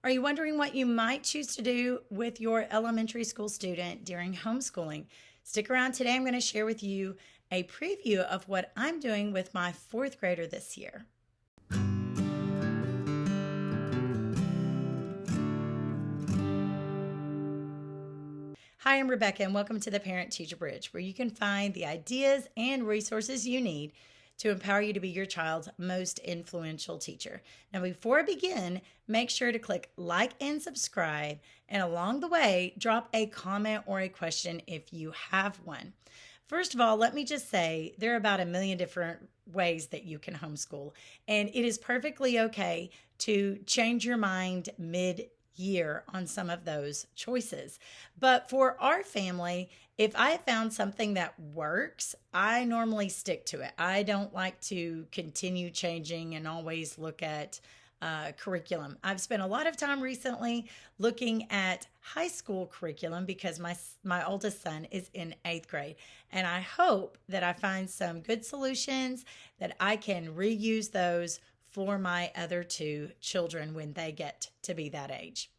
Are you wondering what you might choose to do with your elementary school student during homeschooling? Stick around today. I'm going to share with you a preview of what I'm doing with my fourth grader this year. Hi, I'm Rebecca, and welcome to the Parent Teacher Bridge, where you can find the ideas and resources you need to empower you to be your child's most influential teacher. Now, before I begin, make sure to click like and subscribe, and along the way, drop a comment or a question if you have one. First of all, let me just say there are about a million different ways that you can homeschool, and it is perfectly okay to change your mind mid-year on some of those choices. But for our family, if I have found something that works, I normally stick to it. I don't like to continue changing and always look at curriculum. I've spent a lot of time recently looking at high school curriculum because my oldest son is in 8th grade, and I hope that I find some good solutions that I can reuse those for my other two children when they get to be that age.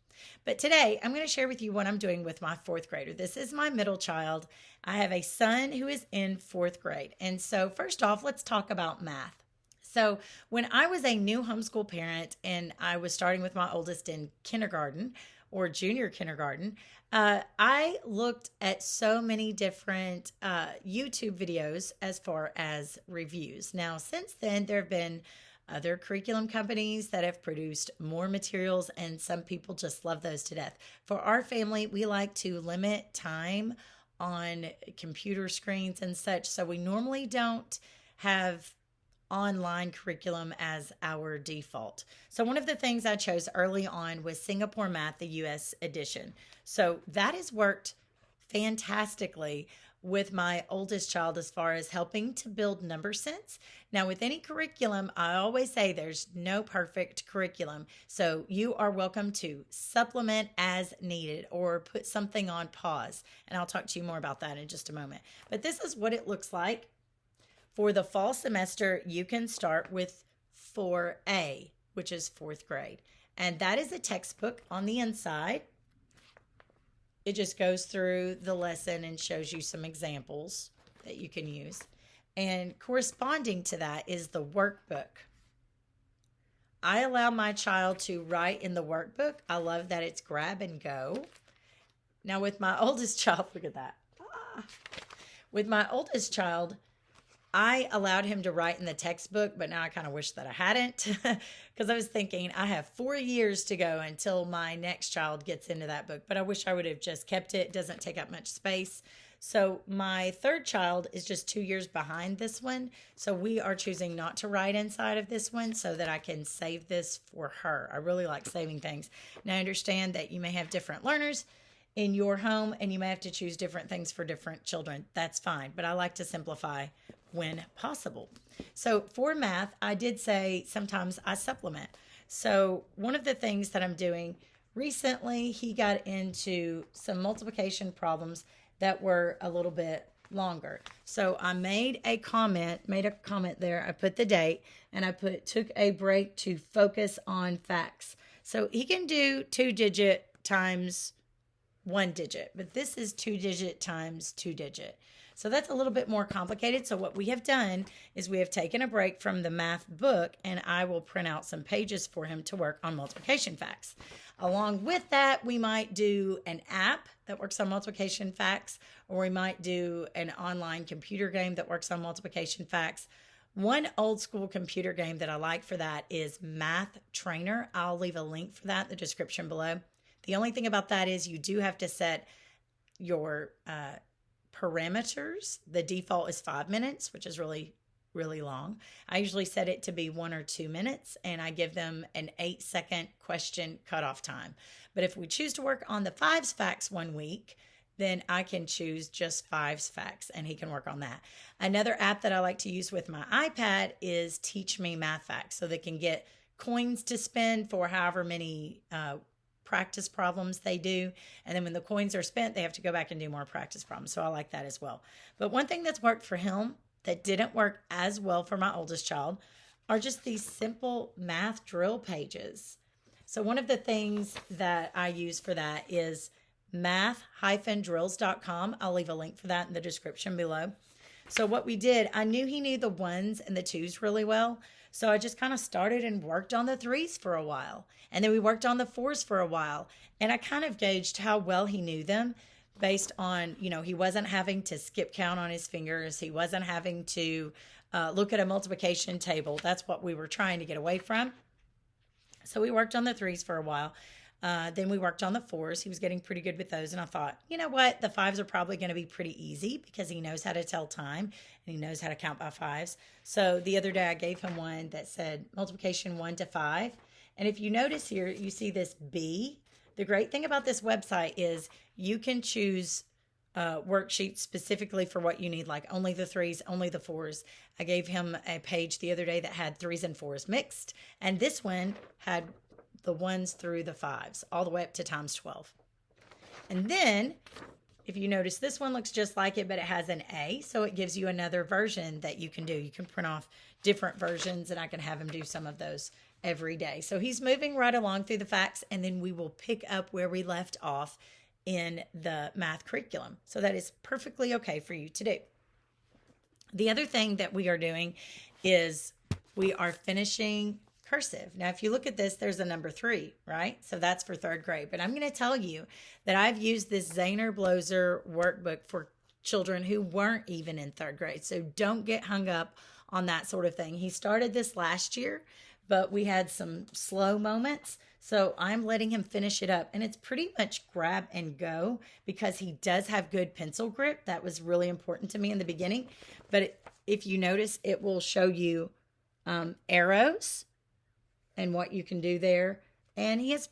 But today I'm going to share with you what I'm doing with my fourth grader. This is my middle child. I have a son who is in fourth grade. And so first off, let's talk about math. So when I was a new homeschool parent and I was starting with my oldest in kindergarten or junior kindergarten, I looked at so many different YouTube videos as far as reviews. Now, since then, there have been other curriculum companies that have produced more materials, and some people just love those to death. For our family, we like to limit time on computer screens and such, so we normally don't have online curriculum as our default. So one of the things I chose early on was Singapore Math, the US edition. So that has worked fantastically with my oldest child as far as helping to build number sense. Now, with any curriculum, I always say there's no perfect curriculum. So you are welcome to supplement as needed or put something on pause. And I'll talk to you more about that in just a moment. But this is what it looks like. For the fall semester, you can start with 4A, which is fourth grade. And that is a textbook on the inside. It just goes through the lesson and shows you some examples that you can use. And corresponding to that is the workbook. I allow my child to write in the workbook. I love that it's grab and go. Now with my oldest child, look at that. With my oldest child, I allowed him to write in the textbook, but now I kind of wish that I hadn't because I was thinking I have 4 years to go until my next child gets into that book, but I wish I would have just kept it. It doesn't take up much space. So my third child is just 2 years behind this one. So we are choosing not to write inside of this one so that I can save this for her. I really like saving things. Now I understand that you may have different learners in your home and you may have to choose different things for different children. That's fine, but I like to simplify when possible. So for math, I did say sometimes I supplement. So one of the things that I'm doing recently, he got into some multiplication problems that were a little bit longer. So I made a comment there. I put the date and I took a break to focus on facts. So he can do 2-digit times 1-digit, but this is 2-digit times 2-digit. So that's a little bit more complicated. So what we have done is we have taken a break from the math book and I will print out some pages for him to work on multiplication facts. Along with that, we might do an app that works on multiplication facts, or we might do an online computer game that works on multiplication facts. One old school computer game that I like for that is Math Trainer. I'll leave a link for that in the description below. The only thing about that is you do have to set your parameters. The default is 5 minutes, which is really, really long. I usually set it to be 1 or 2 minutes, and I give them an 8-second question cutoff time. But if we choose to work on the 5s facts 1 week, then I can choose just 5s facts, and he can work on that. Another app that I like to use with my iPad is Teach Me Math Facts, so they can get coins to spend for however many practice problems they do. And then when the coins are spent, they have to go back and do more practice problems. So I like that as well. But one thing that's worked for him that didn't work as well for my oldest child are just these simple math drill pages. So one of the things that I use for that is math-drills.com. I'll leave a link for that in the description below. So what we did, I knew he knew the ones and the twos really well. So I just kind of started and worked on the threes for a while. And then we worked on the fours for a while. And I kind of gauged how well he knew them based on, he wasn't having to skip count on his fingers. He wasn't having to look at a multiplication table. That's what we were trying to get away from. So we worked on the threes for a while. Then we worked on the fours. He was getting pretty good with those. And I thought, you know what? The fives are probably going to be pretty easy because he knows how to tell time and he knows how to count by fives. So the other day I gave him one that said multiplication 1 to 5. And if you notice here, you see this B. The great thing about this website is you can choose worksheets specifically for what you need, like only the threes, only the fours. I gave him a page the other day that had threes and fours mixed. And this one had the ones through the fives, all the way up to times 12. And then, if you notice, this one looks just like it, but it has an A, so it gives you another version that you can do. You can print off different versions, and I can have him do some of those every day. So he's moving right along through the facts, and then we will pick up where we left off in the math curriculum. So that is perfectly okay for you to do. The other thing that we are doing is we are finishing cursive. Now, if you look at this, there's a number 3, right? So that's for 3rd grade. But I'm going to tell you that I've used this Zahner Bloser workbook for children who weren't even in 3rd grade. So don't get hung up on that sort of thing. He started this last year, but we had some slow moments. So I'm letting him finish it up. And it's pretty much grab and go because he does have good pencil grip. That was really important to me in the beginning. But if you notice, it will show you arrows and what you can do there. And he has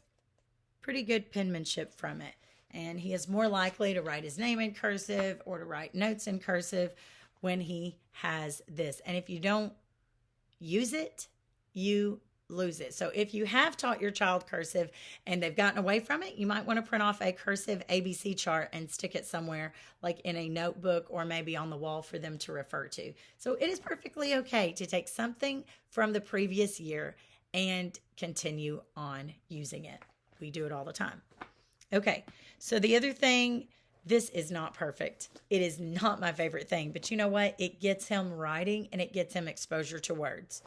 pretty good penmanship from it. And he is more likely to write his name in cursive or to write notes in cursive when he has this. And if you don't use it, you lose it. So if you have taught your child cursive and they've gotten away from it, you might want to print off a cursive ABC chart and stick it somewhere like in a notebook or maybe on the wall for them to refer to. So it is perfectly okay to take something from the previous year and continue on using it. We do it all the time. Okay, so the other thing, this is not perfect. It is not my favorite thing, but you know what? It gets him writing and it gets him exposure to words.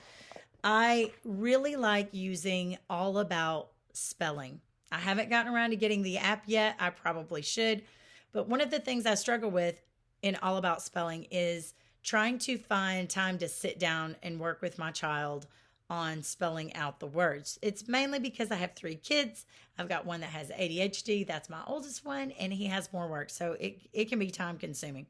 I really like using All About Spelling. I haven't gotten around to getting the app yet. I probably should. But one of the things I struggle with in All About Spelling is trying to find time to sit down and work with my child on spelling out the words. It's mainly because I have 3 kids. I've got one that has ADHD. That's my oldest one, and he has more work. So it can be time consuming.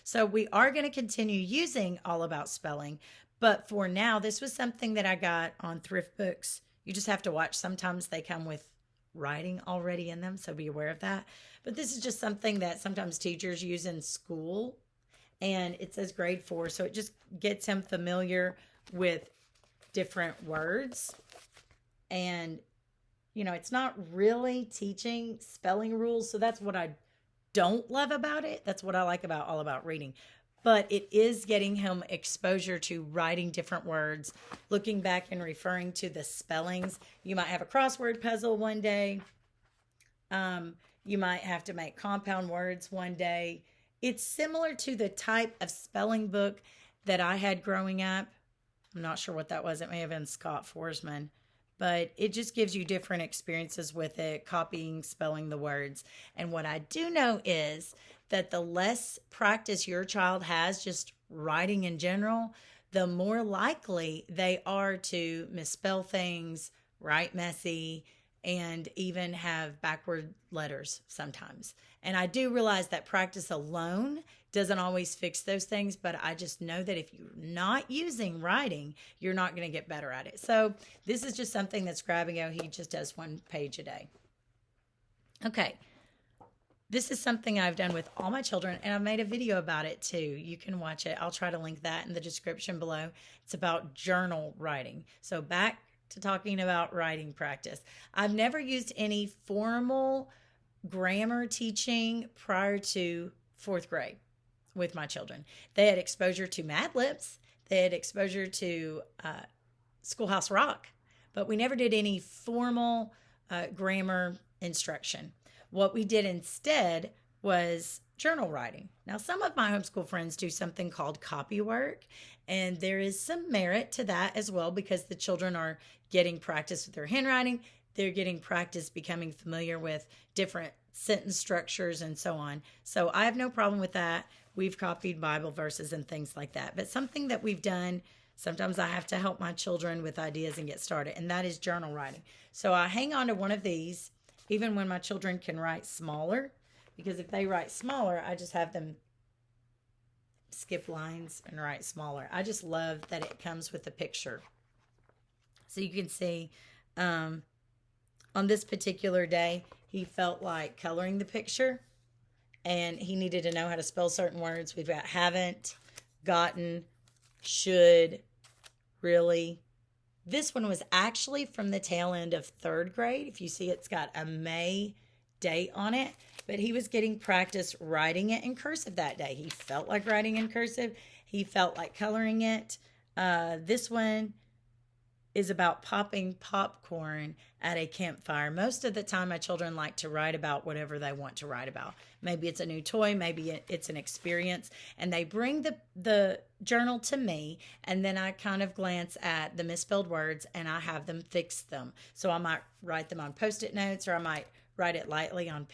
So we are going to continue using All About Spelling. But for now, this was something that I got on thrift books. You just have to watch. Sometimes they come with writing already in them, so be aware of that. But this is just something that sometimes teachers use in school, and it says grade 4. So it just gets him familiar with different words. And, it's not really teaching spelling rules. So that's what I don't love about it. That's what I like about All About Reading. But it is getting him exposure to writing different words, looking back and referring to the spellings. You might have a crossword puzzle one day. You might have to make compound words one day. It's similar to the type of spelling book that I had growing up. I'm not sure what that was. It may have been Scott Forsman. But it just gives you different experiences with it, copying, spelling the words. And what I do know is that the less practice your child has just writing in general, the more likely they are to misspell things, write messy, and even have backward letters sometimes. And I do realize that practice alone doesn't always fix those things, but I just know that if you're not using writing, you're not going to get better at it. So this is just something that's grab and go. He just does 1 page a day. Okay. This is something I've done with all my children, and I've made a video about it too. You can watch it. I'll try to link that in the description below. It's about journal writing. So back to talking about writing practice. I've never used any formal grammar teaching prior to 4th grade with my children. They had exposure to Mad Libs. They had exposure to Schoolhouse Rock. but we never did any formal grammar instruction. What we did instead was journal writing. Now, some of my homeschool friends do something called copy work, and there is some merit to that as well because the children are getting practice with their handwriting. They're getting practice becoming familiar with different sentence structures and so on. So I have no problem with that. We've copied Bible verses and things like that. But something that we've done, sometimes I have to help my children with ideas and get started, and that is journal writing. So I hang on to one of these, even when my children can write smaller, because if they write smaller, I just have them skip lines and write smaller. I just love that it comes with a picture. So you can see on this particular day, he felt like coloring the picture and he needed to know how to spell certain words. We've got haven't, gotten, should, really. This one was actually from the tail end of third grade. If you see, it's got a May date on it, but he was getting practice writing it in cursive that day. He felt like writing in cursive. He felt like coloring it. This one is about popping popcorn at a campfire. Most of the time, my children like to write about whatever they want to write about. Maybe it's a new toy, maybe it's an experience, and they bring the journal to me, and then I kind of glance at the misspelled words, and I have them fix them. So I might write them on Post-it notes, or I might write it lightly on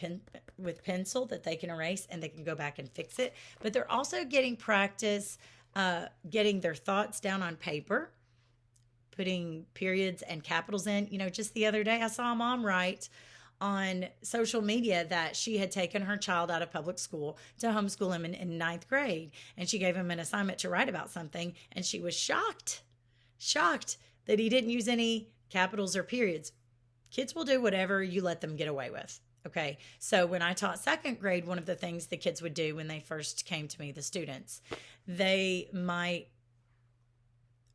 with pencil that they can erase, and they can go back and fix it. But they're also getting practice getting their thoughts down on paper, putting periods and capitals in. You know, just the other day I saw a mom write on social media that she had taken her child out of public school to homeschool him in ninth grade. And she gave him an assignment to write about something. And she was shocked that he didn't use any capitals or periods. Kids will do whatever you let them get away with. Okay. So when I taught second grade, one of the things the kids would do when they first came to me, the students, they might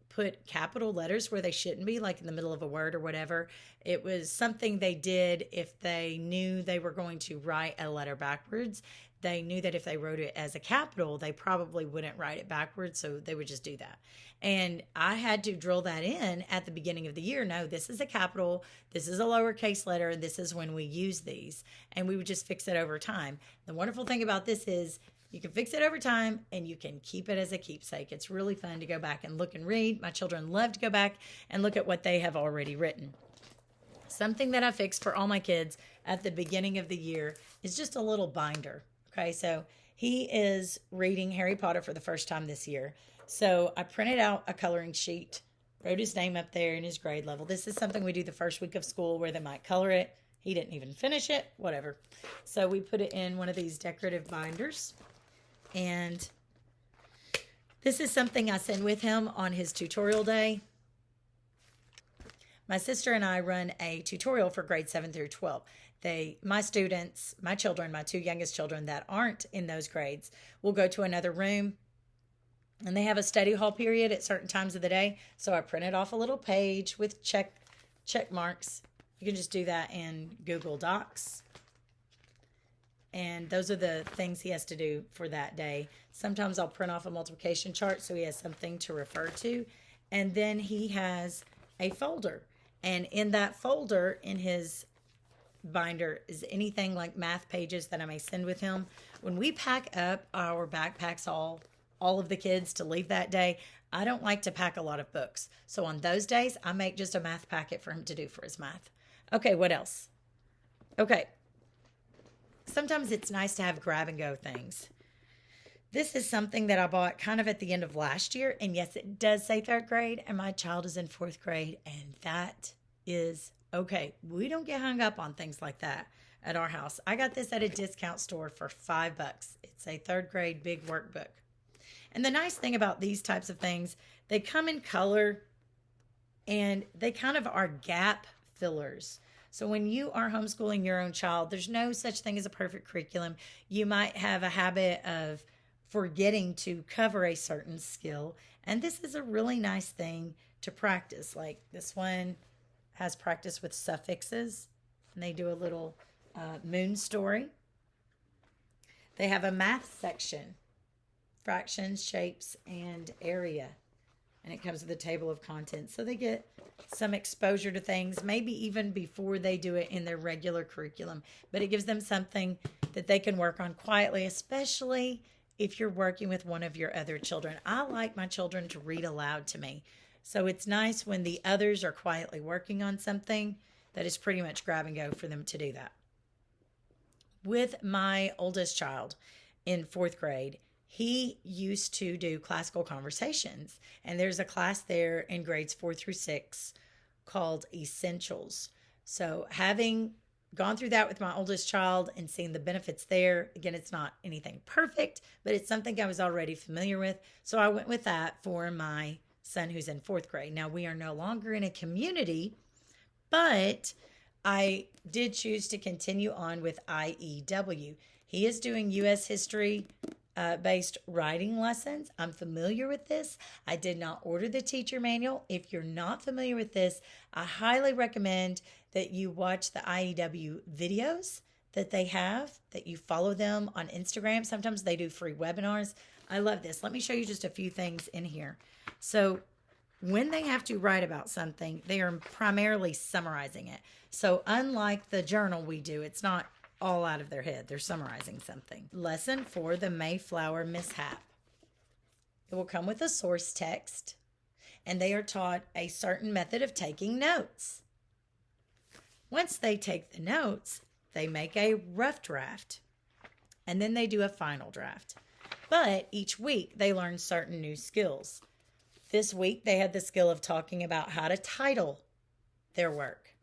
put capital letters where they shouldn't be, like in the middle of a word or whatever. It was something they did if they knew they were going to write a letter backwards. They knew that if they wrote it as a capital, they probably wouldn't write it backwards, so they would just do that. And I had to drill that in at the beginning of the year. No, this is a capital, this is a lowercase letter, and this is when we use these. And we would just fix it over time. The wonderful thing about this is you can fix it over time and you can keep it as a keepsake. It's really fun to go back and look and read. My children love to go back and look at what they have already written. Something that I fixed for all my kids at the beginning of the year is just a little binder. Okay, so he is reading Harry Potter for the first time this year. So I printed out a coloring sheet, wrote his name up there and his grade level. This is something we do the first week of school where they might color it. He didn't even finish it, whatever. So we put it in one of these decorative binders. And this is something I send with him on his tutorial day. My sister and I run a tutorial for grades 7 through 12. My students, my children, my two youngest children that aren't in those grades will go to another room and they have a study hall period at certain times of the day. So I printed off a little page with check marks. You can just do that in Google Docs. And those are the things he has to do for that day. Sometimes I'll print off a multiplication chart so he has something to refer to. And then he has a folder. And in that folder, in his binder, is anything like math pages that I may send with him. When we pack up our backpacks, all of the kids to leave that day, I don't like to pack a lot of books. So on those days, I make just a math packet for him to do for his math. Okay, what else? Okay. Sometimes it's nice to have grab and go things. This is something that I bought kind of at the end of last year. And yes, it does say third grade and my child is in fourth grade. And that is okay. We don't get hung up on things like that at our house. I got this at a discount store for $5. It's a third grade big workbook. And the nice thing about these types of things, they come in color and they kind of are gap fillers. So when you are homeschooling your own child, there's no such thing as a perfect curriculum. You might have a habit of forgetting to cover a certain skill. And this is a really nice thing to practice. Like this one has practice with suffixes. And they do a little moon story. They have a math section, fractions, shapes, and area. and it comes with a table of contents. So they get some exposure to things, maybe even before they do it in their regular curriculum. But it gives them something that they can work on quietly, especially if you're working with one of your other children. I like my children to read aloud to me. So it's nice when the others are quietly working on something that is pretty much grab and go for them to do that. With my oldest child in 4th grade, he used to do classical conversations. And there's a class there in grades 4 through 6 called Essentials. So having gone through that with my oldest child and seeing the benefits there, again, it's not anything perfect, but it's something I was already familiar with. So I went with that for my son who's in 4th grade. Now, we are no longer in a community, but I did choose to continue on with IEW. He is doing U.S. history based writing lessons. I'm familiar with this. I did not order the teacher manual. If you're not familiar with this, I highly recommend that you watch the IEW videos that they have, that you follow them on Instagram. Sometimes they do free webinars. I love this. Let me show you just a few things in here. So when they have to write about something, they are primarily summarizing it. So unlike the journal we do, it's not all out of their head. They're summarizing something. Lesson 4, the Mayflower mishap. It will come with a source text, and they are taught a certain method of taking notes. Once they take the notes, they make a rough draft, and then they do a final draft. But each week, they learn certain new skills. This week, they had the skill of talking about how to title their work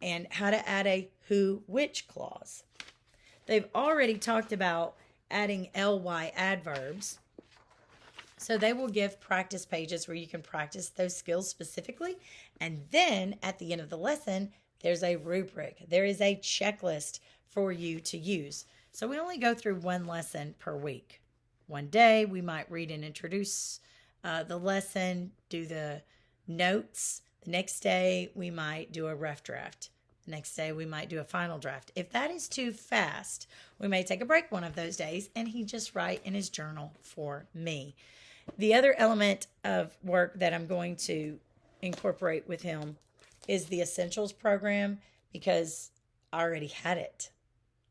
and how to add a who, which clause. They've already talked about adding ly adverbs. So they will give practice pages where you can practice those skills specifically. And then at the end of the lesson, there's a rubric. There is a checklist for you to use. So we only go through one lesson per week. One day we might read and introduce the lesson, do the notes. The next day we might do a rough draft. The next day we might do a final draft. If that is too fast, we may take a break one of those days and he just write in his journal for me. The other element of work that I'm going to incorporate with him is the Essentials program, because I already had it.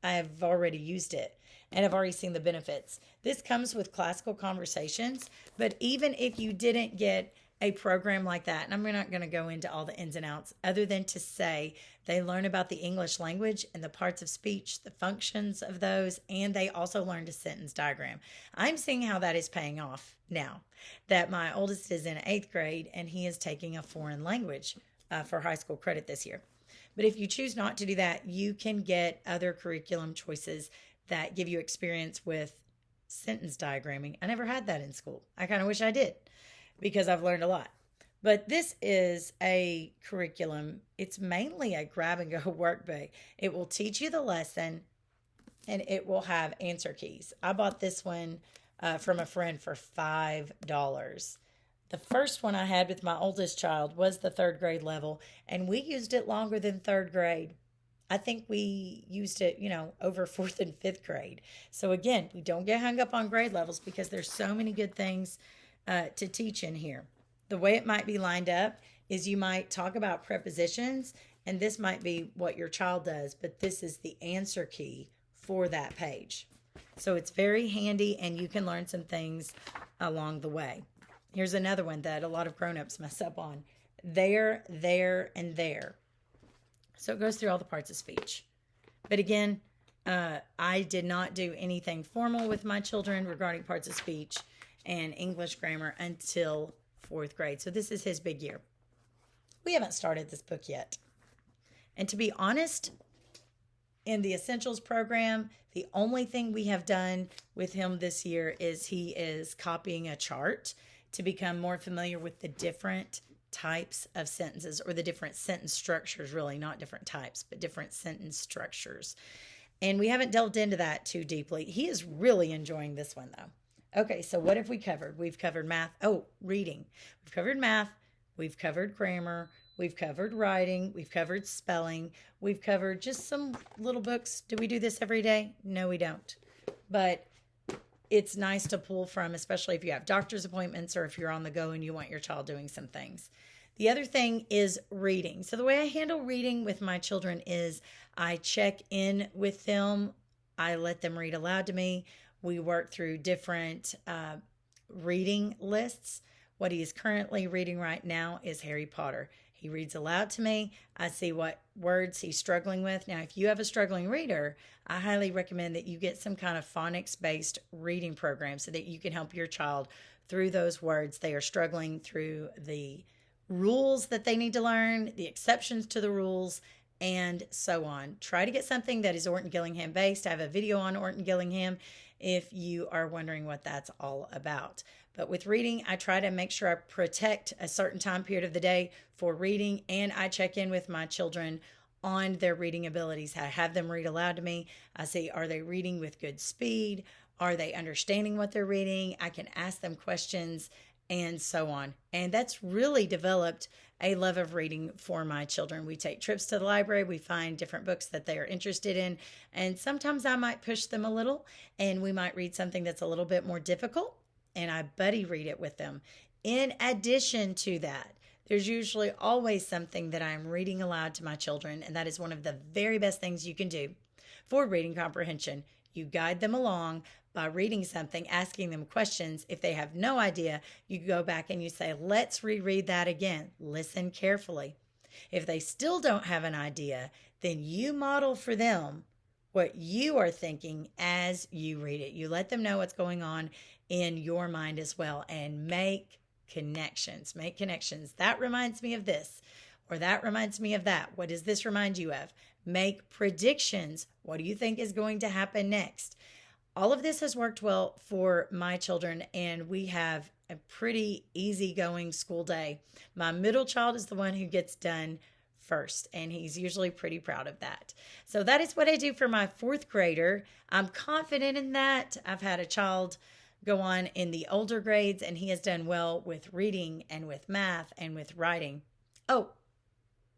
I have already used it and I've already seen the benefits. This comes with classical conversations, but even if you didn't get a program like that, and I'm not going to go into all the ins and outs other than to say they learn about the English language and the parts of speech, the functions of those, and they also learned a sentence diagram. I'm seeing how that is paying off now that my oldest is in 8th grade and he is taking a foreign language for high school credit this year. But if you choose not to do that, you can get other curriculum choices that give you experience with sentence diagramming. I never had that in school. I kind of wish I did, because I've learned a lot. But this is a curriculum. It's mainly a grab and go workbook. It will teach you the lesson and it will have answer keys. I bought this one from a friend for $5. The first one I had with my oldest child was the 3rd grade level, and we used it longer than 3rd grade. I think we used it, over 4th and 5th grade. So again, we don't get hung up on grade levels because there's so many good things to teach in here. The way it might be lined up is you might talk about prepositions, and this might be what your child does, but this is the answer key for that page. So it's very handy, and you can learn some things along the way. Here's another one that a lot of grown-ups mess up on. There, and there. So it goes through all the parts of speech. But again, I did not do anything formal with my children regarding parts of speech and English grammar until 4th grade. So this is his big year. We haven't started this book yet. And to be honest, in the Essentials program, the only thing we have done with him this year is he is copying a chart to become more familiar with the different types of sentences, or the different sentence structures, really, not different types, but different sentence structures. And we haven't delved into that too deeply. He is really enjoying this one, though. Okay, so what have we covered? We've covered math. Oh, reading. We've covered math. We've covered grammar. We've covered writing. We've covered spelling. We've covered just some little books. Do we do this every day? No, we don't. But it's nice to pull from, especially if you have doctor's appointments or if you're on the go and you want your child doing some things. The other thing is reading. So the way I handle reading with my children is I check in with them. I let them read aloud to me. We work through different reading lists. What he is currently reading right now is Harry Potter. He reads aloud to me. I see what words he's struggling with. Now, if you have a struggling reader, I highly recommend that you get some kind of phonics-based reading program so that you can help your child through those words. They are struggling through the rules that they need to learn, the exceptions to the rules, and so on. Try to get something that is Orton Gillingham based. I have a video on Orton Gillingham if you are wondering what that's all about. But with reading, I try to make sure I protect a certain time period of the day for reading, and I check in with my children on their reading abilities. I have them read aloud to me. I see, are they reading with good speed? Are they understanding what they're reading? I can ask them questions and so on. And that's really developed a love of reading for my children. We take trips to the library. We find different books that they are interested in. And sometimes I might push them a little and we might read something that's a little bit more difficult, and I buddy read it with them. In addition to that, there's usually always something that I'm reading aloud to my children, and that is one of the very best things you can do for reading comprehension. You guide them along by reading something, asking them questions. If they have no idea, you go back and you say, let's reread that again. Listen carefully. If they still don't have an idea, then you model for them what you are thinking as you read it. You let them know what's going on in your mind as well, and make connections. Make connections. That reminds me of this, or that reminds me of that. What does this remind you of? Make predictions. What do you think is going to happen next? All of this has worked well for my children, and we have a pretty easygoing school day. My middle child is the one who gets done first, and he's usually pretty proud of that. So that is what I do for my fourth grader. I'm confident in that. I've had a child go on in the older grades, and he has done well with reading and with math and with writing. Oh,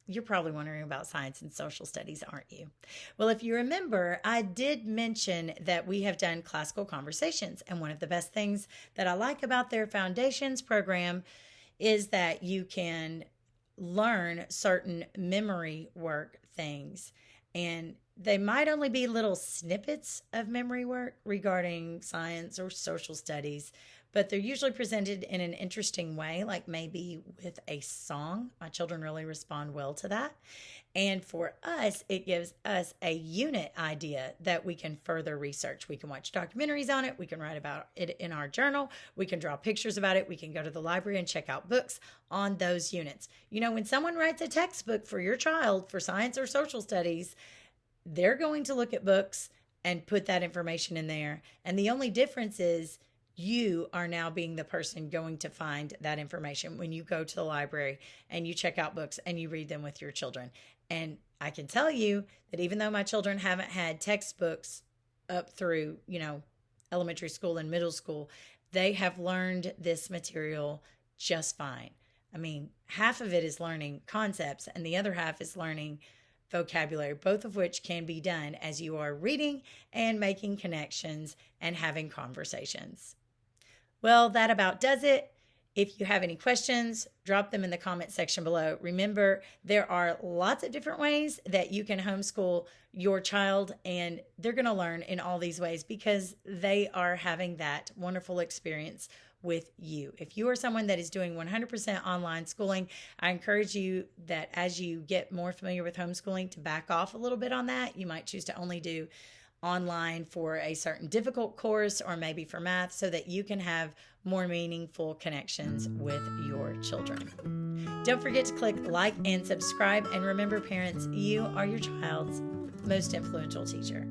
you're probably wondering about science and social studies, aren't you? Well, if you remember, I did mention that we have done classical conversations, and one of the best things that I like about their foundations program is that you can learn certain memory work things, and they might only be little snippets of memory work regarding science or social studies, but they're usually presented in an interesting way, like maybe with a song. My children really respond well to that. And for us, it gives us a unit idea that we can further research. We can watch documentaries on it. We can write about it in our journal. We can draw pictures about it. We can go to the library and check out books on those units. You know, when someone writes a textbook for your child for science or social studies, they're going to look at books and put that information in there. And the only difference is you are now being the person going to find that information when you go to the library and you check out books and you read them with your children. And I can tell you that even though my children haven't had textbooks up through, elementary school and middle school, they have learned this material just fine. I mean, half of it is learning concepts and the other half is learning vocabulary, both of which can be done as you are reading and making connections and having conversations. Well, that about does it. If you have any questions, drop them in the comment section below. Remember, there are lots of different ways that you can homeschool your child, and they're going to learn in all these ways because they are having that wonderful experience with you. If you are someone that is doing 100% online schooling, I encourage you that as you get more familiar with homeschooling to back off a little bit on that. You might choose to only do online for a certain difficult course or maybe for math so that you can have more meaningful connections with your children. Don't forget to click like and subscribe. And remember, parents, you are your child's most influential teacher.